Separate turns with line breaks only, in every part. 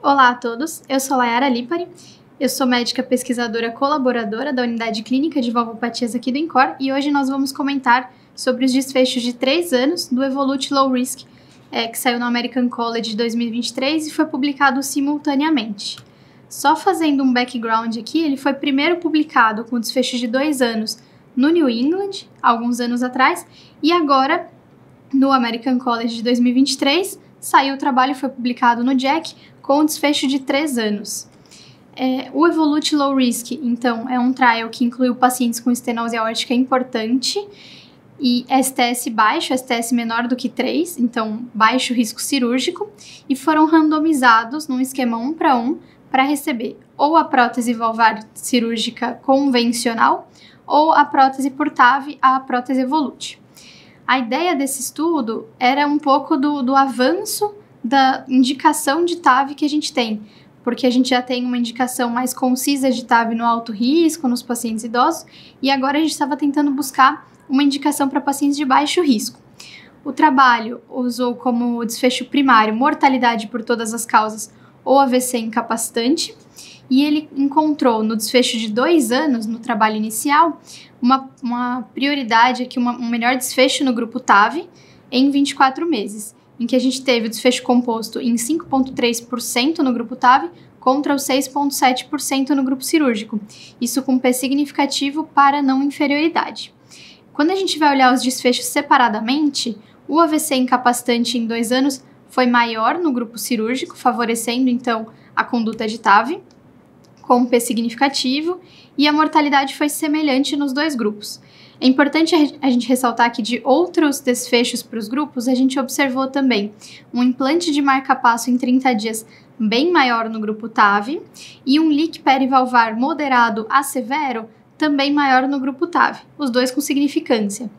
Olá a todos, eu sou Layara Lipari, eu sou médica pesquisadora colaboradora da Unidade Clínica de Valvopatias aqui do INCOR e hoje nós vamos comentar sobre os desfechos de 3 anos do Evolute Low Risk, que saiu no American College de 2023 e foi publicado simultaneamente. Só fazendo um background aqui, ele foi primeiro publicado com desfechos de 2 anos no New England, alguns anos atrás, e agora no American College de 2023 saiu o trabalho e foi publicado no JACC com desfecho de 3 anos. O Evolute Low Risk, então, é um trial que incluiu pacientes com estenose aórtica importante e STS baixo, STS menor do que 3, então baixo risco cirúrgico, e foram randomizados num esquema 1:1 para receber ou a prótese valvar cirúrgica convencional ou a prótese por TAV, a prótese Evolute. A ideia desse estudo era um pouco do avanço da indicação de TAV que a gente tem, porque a gente já tem uma indicação mais concisa de TAV no alto risco, nos pacientes idosos, e agora a gente estava tentando buscar uma indicação para pacientes de baixo risco. O trabalho usou como desfecho primário mortalidade por todas as causas ou AVC incapacitante, e ele encontrou no desfecho de 2 anos, no trabalho inicial, uma prioridade aqui, um melhor desfecho no grupo TAV em 24 meses, em que a gente teve o desfecho composto em 5,3% no grupo TAV contra os 6,7% no grupo cirúrgico, isso com P significativo para não inferioridade. Quando a gente vai olhar os desfechos separadamente, o AVC incapacitante em 2 anos foi maior no grupo cirúrgico, favorecendo então a conduta de TAV, com P significativo, e a mortalidade foi semelhante nos 2 grupos. É importante a gente ressaltar que de outros desfechos para os grupos, a gente observou também um implante de marca-passo em 30 dias bem maior no grupo TAV e um leak perivalvar moderado a severo também maior no grupo TAV, os 2 com significância.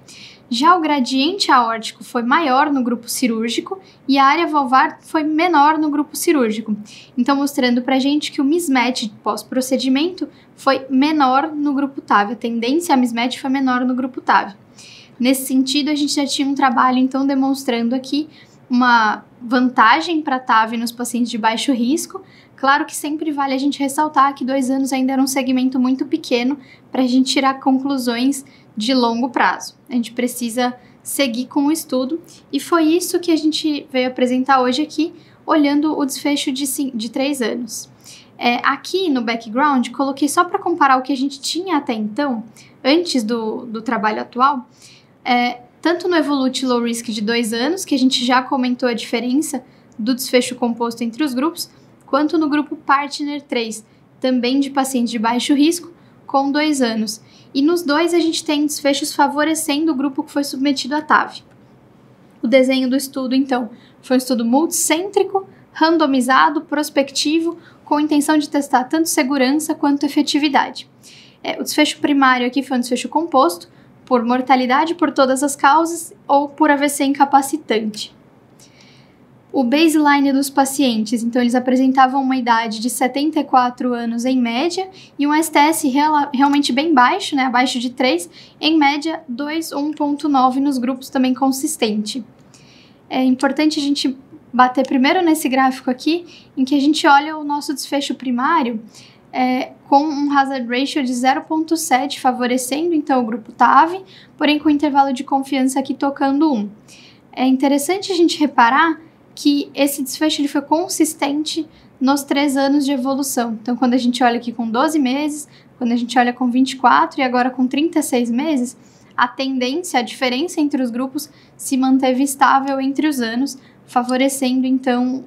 Já o gradiente aórtico foi maior no grupo cirúrgico e a área valvar foi menor no grupo cirúrgico. Então, mostrando pra gente que o mismatch pós-procedimento foi menor no grupo TAV. A tendência a mismatch foi menor no grupo TAV. Nesse sentido, a gente já tinha um trabalho, então, demonstrando aqui uma vantagem para TAV nos pacientes de baixo risco. Claro que sempre vale a gente ressaltar que 2 anos ainda era um segmento muito pequeno para a gente tirar conclusões de longo prazo. A gente precisa seguir com o estudo e foi isso que a gente veio apresentar hoje aqui, olhando o desfecho de 3 anos. Aqui no background, coloquei só para comparar o que a gente tinha até então, antes do trabalho atual, tanto no Evolute Low Risk de 2 anos, que a gente já comentou a diferença do desfecho composto entre os grupos, quanto no grupo Partner 3, também de pacientes de baixo risco, com 2 anos. E nos 2 a gente tem desfechos favorecendo o grupo que foi submetido à TAV. O desenho do estudo, então, foi um estudo multicêntrico, randomizado, prospectivo, com a intenção de testar tanto segurança quanto efetividade. O desfecho primário aqui foi um desfecho composto, por mortalidade por todas as causas ou por AVC incapacitante. O baseline dos pacientes, então eles apresentavam uma idade de 74 anos em média e um STS realmente bem baixo, né, abaixo de 3, em média 1,9 nos grupos também consistente. É importante a gente bater primeiro nesse gráfico aqui, em que a gente olha o nosso desfecho primário com um hazard ratio de 0,7, favorecendo então o grupo TAV, porém com intervalo de confiança aqui tocando 1. É interessante a gente reparar que esse desfecho ele foi consistente nos 3 anos de evolução. Então, quando a gente olha aqui com 12 meses, quando a gente olha com 24 e agora com 36 meses, a tendência, a diferença entre os grupos se manteve estável entre os anos, favorecendo, então,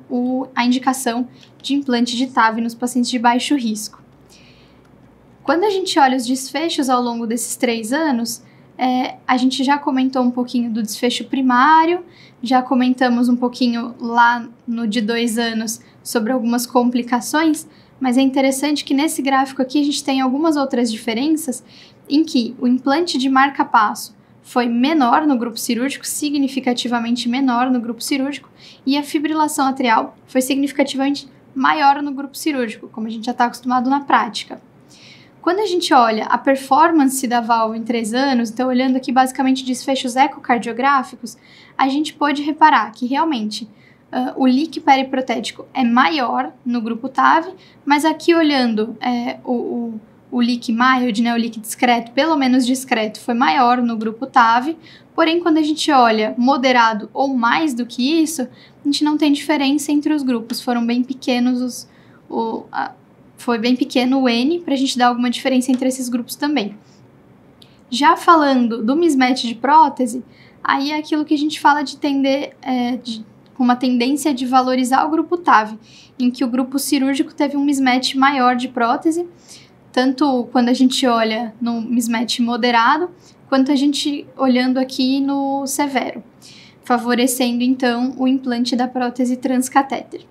a indicação de implante de TAV nos pacientes de baixo risco. Quando a gente olha os desfechos ao longo desses 3 anos, a gente já comentou um pouquinho do desfecho primário, já comentamos um pouquinho lá no de 2 anos sobre algumas complicações, mas é interessante que nesse gráfico aqui a gente tem algumas outras diferenças em que o implante de marca-passo foi menor no grupo cirúrgico, significativamente menor no grupo cirúrgico, e a fibrilação atrial foi significativamente maior no grupo cirúrgico, como a gente já está acostumado na prática. Quando a gente olha a performance da válvula em 3 anos, então olhando aqui basicamente desfechos ecocardiográficos, a gente pode reparar que realmente o leak periprotético é maior no grupo TAV, mas aqui olhando o leak mild, né, o leak discreto, pelo menos discreto, foi maior no grupo TAV, porém quando a gente olha moderado ou mais do que isso, a gente não tem diferença entre os grupos, foram bem pequenos foi bem pequeno o N para a gente dar alguma diferença entre esses grupos também. Já falando do mismatch de prótese, aí é aquilo que a gente fala de tender, com uma tendência de valorizar o grupo TAV, em que o grupo cirúrgico teve um mismatch maior de prótese, tanto quando a gente olha no mismatch moderado, quanto a gente olhando aqui no severo, favorecendo então o implante da prótese transcatéter.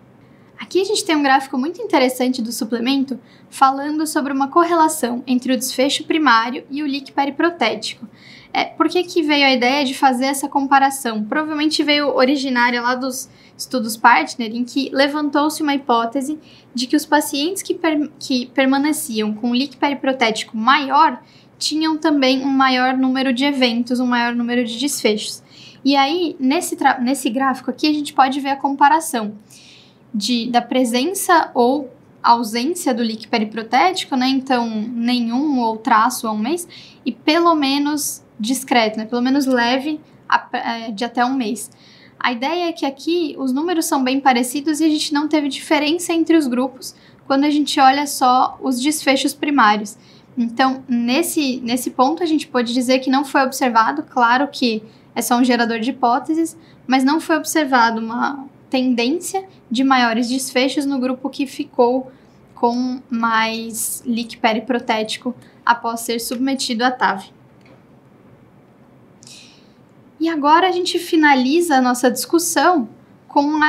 Aqui a gente tem um gráfico muito interessante do suplemento falando sobre uma correlação entre o desfecho primário e o leak periprotético. Por que veio a ideia de fazer essa comparação? Provavelmente veio originária lá dos estudos Partner, em que levantou-se uma hipótese de que os pacientes que permaneciam com leak periprotético maior tinham também um maior número de eventos, um maior número de desfechos. E aí, nesse gráfico aqui, a gente pode ver a comparação da presença ou ausência do leak periprotético, né? Então, nenhum ou traço a um mês, e pelo menos discreto, né? Pelo menos leve de até um mês. A ideia é que aqui os números são bem parecidos e a gente não teve diferença entre os grupos quando a gente olha só os desfechos primários. Então, nesse ponto, a gente pode dizer que não foi observado, claro que é só um gerador de hipóteses, mas não foi observado uma tendência de maiores desfechos no grupo que ficou com mais leak periprotético após ser submetido à TAV. E agora a gente finaliza a nossa discussão com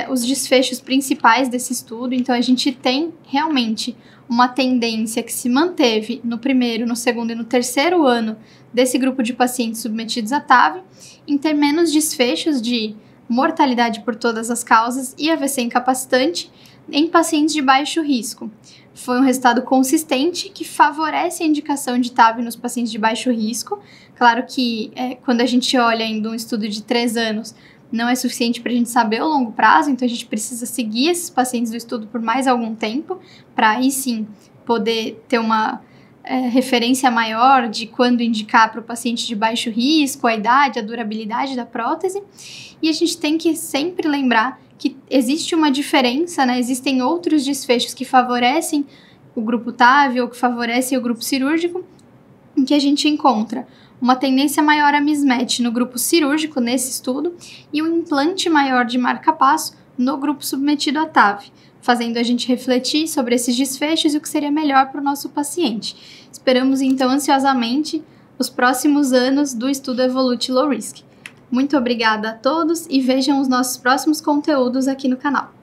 os desfechos principais desse estudo. Então, a gente tem realmente uma tendência que se manteve no primeiro, no segundo e no terceiro ano desse grupo de pacientes submetidos à TAV, em ter menos desfechos de mortalidade por todas as causas e AVC incapacitante em pacientes de baixo risco. Foi um resultado consistente que favorece a indicação de TAV nos pacientes de baixo risco. Claro que quando a gente olha ainda um estudo de 3 anos, não é suficiente para a gente saber o longo prazo, então a gente precisa seguir esses pacientes do estudo por mais algum tempo, para aí sim poder ter uma referência maior de quando indicar para o paciente de baixo risco, a idade, a durabilidade da prótese. E a gente tem que sempre lembrar que existe uma diferença, né? Existem outros desfechos que favorecem o grupo TAV ou que favorecem o grupo cirúrgico, em que a gente encontra uma tendência maior a mismatch no grupo cirúrgico nesse estudo e um implante maior de marca-passo no grupo submetido à TAV, fazendo a gente refletir sobre esses desfechos e o que seria melhor para o nosso paciente. Esperamos então ansiosamente os próximos anos do estudo Evolute Low Risk. Muito obrigada a todos e vejam os nossos próximos conteúdos aqui no canal.